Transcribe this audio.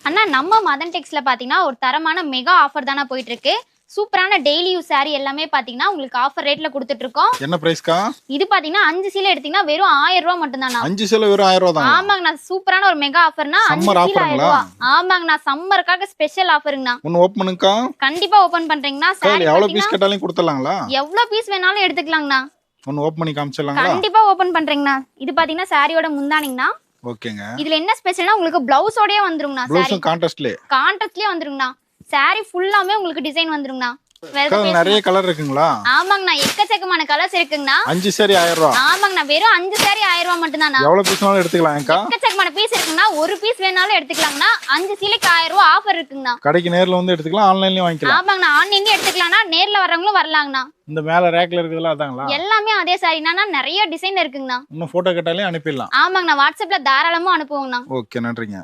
அண்ணா நம்ம மதன் டெக்ஸ்ல பாத்தீங்கன்னா ஒரு தரமான மெகா ஆஃபர் தானே போயிட்டு இருக்கு. சூப்பரான டெய்லி யூஸ் சாரி எல்லாமே பாத்தீங்கன்னா உங்களுக்கு ஆஃபர் ரேட்ல கொடுத்துட்டு இருக்கோம். என்ன பிரைஸ்க்கா? இது பாத்தீங்கன்னா 5 சீலை எடுத்தீங்கன்னா வெறும் 1000 ரூபாய் மட்டும் தானா. 5 சீலை வெறும் 1000 ரூபாய் தான். ஆமாங்கண்ணா, சூப்பரான ஒரு மெகா ஆஃபர்னா 5 சம்மர் சீலை 1000 ஆஃபருங்களா? ரூபாய். ஆமாங்கண்ணா, சம்மருக்காக ஸ்பெஷல் ஆஃபருங்கண்ணா. ஒன்னு ஓபன் பண்ணுங்கக்கா. கண்டிப்பா ஓபன் பண்றீங்கண்ணா. சாரி எவ்வளவு பீஸ் கேட்டாலும் கொடுத்துடலாங்களா? எவ்வளவு பீஸ் வேணாலும் எடுத்துக்கலாங்கண்ணா. ஒன்னு ஓபன் பண்ணி காமிச்சிடலாங்களா? கண்டிப்பா ஓபன் பண்றீங்கண்ணா. இது பாத்தீங்கன்னா சாரியோட முந்தானிங்கண்ணா. ஓகேங்க. இதுல என்ன ஸ்பெஷல்னா உங்களுக்கு பிளவுஸோடயே வந்துருங்கண்ணா. ப்ளவுஸும் கான்ட்ராஸ்ட்லயே வந்துருங்கண்ணா. சாரி ஃபுல்லாமே உங்களுக்கு டிசைன் வந்துருங்கண்ணா. நிறைய கலர் இருக்குங்களா? ஆமாங்கண்ணா, எக்கச்சக்கமான கலர்ஸ் இருக்குங்கண்ணா. 5 சாரி 1000 ரூபாய். ஆமாங்கண்ணா, வெறும் 5 சாரி 1000 ரூபாய் மட்டும் தானா. எவ்வளவு பீஸ்னாலும் எடுத்துக்கலாம். எக்கச்சக்கமான பீஸ் இருக்குங்கண்ணா. ஒரு பீஸ் வேணாலும் எடுத்துக்கலாங்கண்ணா. 5 சீலைக்கு 1000 ரூபாய் ஆஃபர் இருக்குங்கண்ணா. கடைக்கு நேர்ல வந்து எடுத்துக்கலாம், ஆன்லைன்லயும் வாங்கிக்கலாம். ஆமாங்கண்ணா, ஆன்லைன்லயும் எடுத்துக்கலாம்னா, நேர்ல வரவங்களும் வரலாங்கண்ணா. இந்த மேல ரேக்ல இருக்குதுல அதாங்களா? எல்லாமே அதே சாரினா நிறைய டிசைன் இருக்குங்கண்ணா. இன்னும் போட்டோ கேட்டாலே அனுப்பிடலாம். ஆமாங்கண்ணா, வாட்ஸ்அப்ல தாராளமா அனுப்புவோங்கண்ணா. ஓகே, நன்றிங்க.